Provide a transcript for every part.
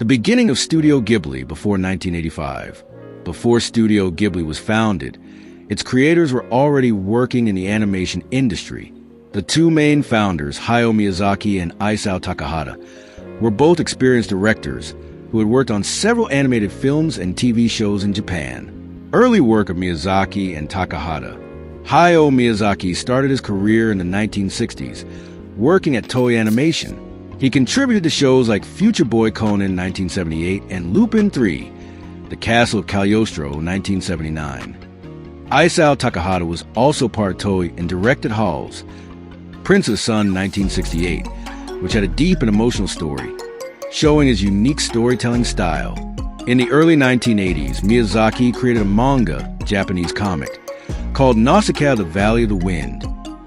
The beginning of Studio Ghibli before 1985. Before Studio Ghibli was founded, its creators were already working in the animation industry. The two main founders, Hayao Miyazaki and Isao Takahata, were both experienced directors who had worked on several animated films and TV shows in Japan. Early work of Miyazaki and Takahata. Hayao Miyazaki started his career in the 1960s, working at Toei Animation. He contributed to shows like Future Boy Conan 1978 and Lupin III, The Castle of Cagliostro 1979. Isao Takahata was also part Toei and directed Hall's Prince's Son 1968, which had a deep and emotional story, showing his unique storytelling style. In the early 1980s, Miyazaki created a manga, Japanese comic, called Nausicaa the Valley of the Wind.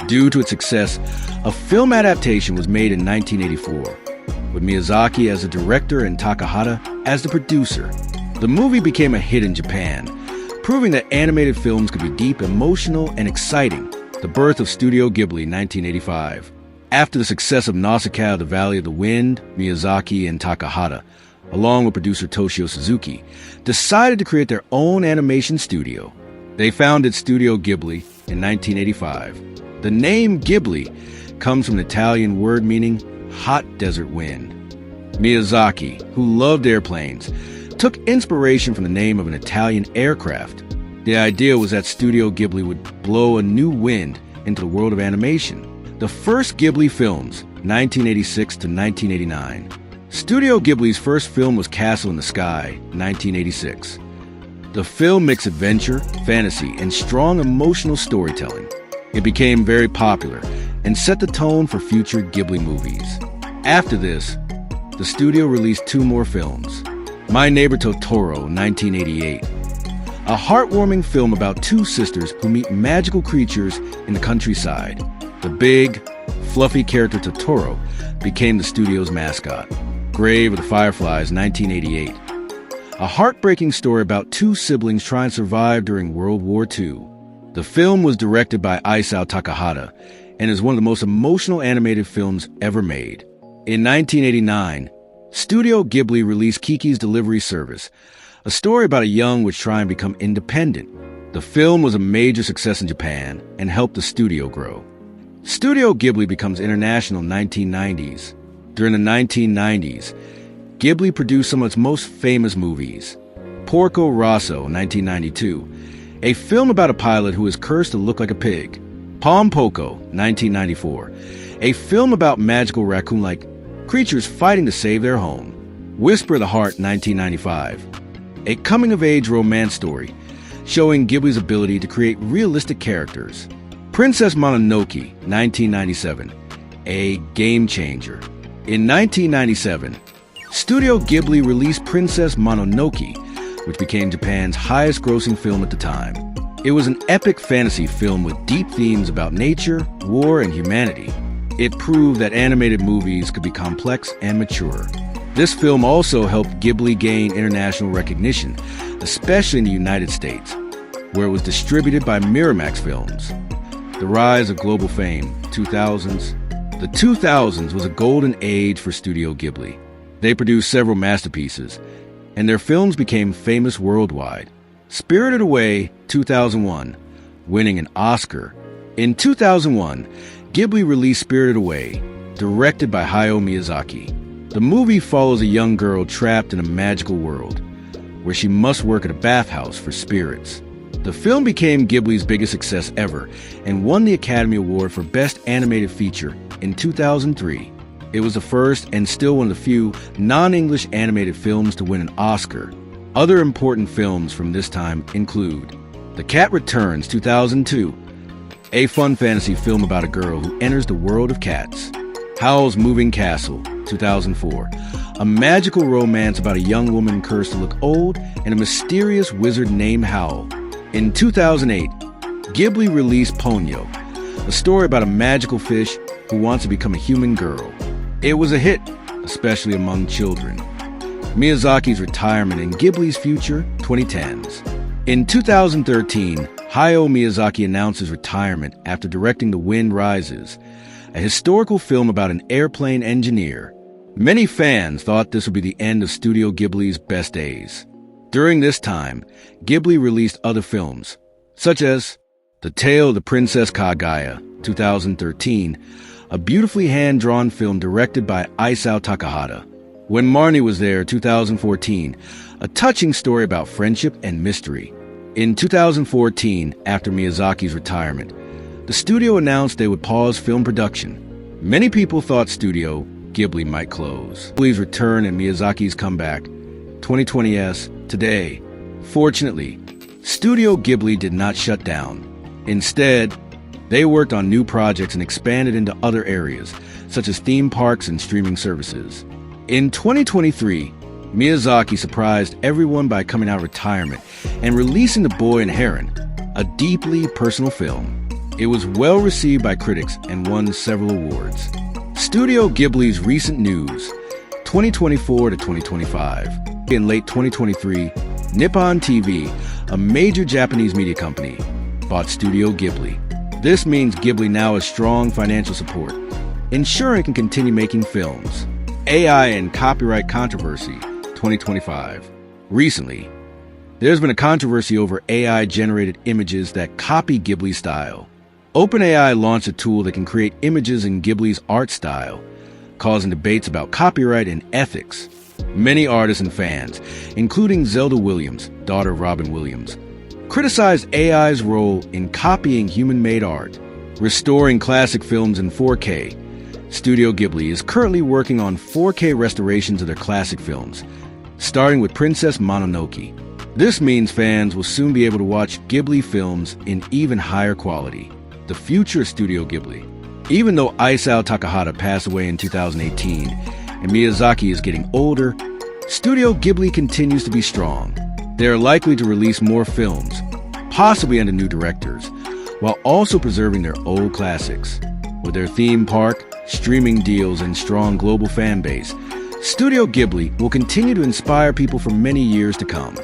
Due to its success, a film adaptation was made in 1984, with Miyazaki as the director and Takahata as the producer. The movie became a hit in Japan, proving that animated films could be deep, emotional, and exciting. The birth of Studio Ghibli, 1985. After the success of Nausicaa the Valley of the Wind, Miyazaki and Takahata, along with producer Toshio Suzuki, decided to create their own animation studio. They founded Studio Ghibli in 1985. The name Ghibli comes from an Italian word meaning hot desert wind. Miyazaki, who loved airplanes, took inspiration from the name of an Italian aircraft. The idea was that Studio Ghibli would blow a new wind into the world of animation. The first Ghibli films, 1986 to 1989. Studio Ghibli's first film was Castle in the Sky, 1986. The film mixed adventure, fantasy, and strong emotional storytelling. It became very popular and set the tone for future Ghibli movies. After this, the studio released two more films. My Neighbor Totoro, 1988. A heartwarming film about two sisters who meet magical creatures in the countryside. The big, fluffy character Totoro became the studio's mascot. Grave of the Fireflies, 1988. A heartbreaking story about two siblings trying to survive during World War II. The film was directed by Isao Takahata and is one of the most emotional animated films ever made. In 1989, Studio Ghibli released Kiki's Delivery Service, a story about a young witch trying to become independent. The film was a major success in Japan and helped the studio grow. Studio Ghibli becomes international in the 1990s. During the 1990s, Ghibli produced some of its most famous movies. Porco Rosso, 1992, a film about a pilot who is cursed to look like a pig. Pom Poko, 1994, a film about magical raccoon-like creatures fighting to save their home. Whisper of the Heart, 1995, a coming-of-age romance story showing Ghibli's ability to create realistic characters. Princess Mononoke, 1997, a game changer. In 1997, Studio Ghibli released Princess Mononoke, which became Japan's highest-grossing film at the time. It was an epic fantasy film with deep themes about nature, war, and humanity. It proved that animated movies could be complex and mature. This film also helped Ghibli gain international recognition, especially in the United States, where it was distributed by Miramax Films. The rise of global fame, 2000s. The 2000s was a golden age for Studio Ghibli. They produced several masterpieces, and their films became famous worldwide. Spirited Away, 2001, winning an Oscar. In 2001, Ghibli released Spirited Away, directed by Hayao Miyazaki. The movie follows a young girl trapped in a magical world, where she must work at a bathhouse for spirits. The film became Ghibli's biggest success ever and won the Academy Award for Best Animated Feature in 2003. It was the first and still one of the few non-English animated films to win an Oscar. Other important films from this time include The Cat Returns, 2002, a fun fantasy film about a girl who enters the world of cats. Howl's Moving Castle, 2004, a magical romance about a young woman cursed to look old and a mysterious wizard named Howl. In 2008, Ghibli released Ponyo, a story about a magical fish who wants to become a human girl. It was a hit, especially among children. Miyazaki's retirement and Ghibli's future, 2010s. In 2013, Hayao Miyazaki announced his retirement after directing The Wind Rises, a historical film about an airplane engineer. Many fans thought this would be the end of Studio Ghibli's best days. During this time, Ghibli released other films, such as The Tale of the Princess Kaguya, 2013, a beautifully hand-drawn film directed by Isao Takahata. When Marnie Was There, 2014, a touching story about friendship and mystery. In 2014, after Miyazaki's retirement, the studio announced they would pause film production. Many people thought Studio Ghibli might close. Ghibli's return and Miyazaki's comeback, 2020's today. Fortunately, Studio Ghibli did not shut down. Instead, they worked on new projects and expanded into other areas, such as theme parks and streaming services. In 2023, Miyazaki surprised everyone by coming out of retirement and releasing The Boy and Heron, a deeply personal film. It was well received by critics and won several awards. Studio Ghibli's recent news, 2024 to 2025. In late 2023, Nippon TV, a major Japanese media company, bought Studio Ghibli. This means Ghibli now has strong financial support, ensuring it can continue making films. AI and copyright controversy, 2025. Recently, there's been a controversy over AI-generated images that copy Ghibli's style. OpenAI launched a tool that can create images in Ghibli's art style, causing debates about copyright and ethics. Many artists and fans, including Zelda Williams, daughter of Robin Williams, criticized AI's role in copying human-made art, restoring classic films in 4K. Studio Ghibli is currently working on 4K restorations of their classic films, starting with Princess Mononoke. This means fans will soon be able to watch Ghibli films in even higher quality. The future of Studio Ghibli. Even though Isao Takahata passed away in 2018 and Miyazaki is getting older, Studio Ghibli continues to be strong. They are likely to release more films, possibly under new directors, while also preserving their old classics. With their theme park, streaming deals, and strong global fan base, Studio Ghibli will continue to inspire people for many years to come.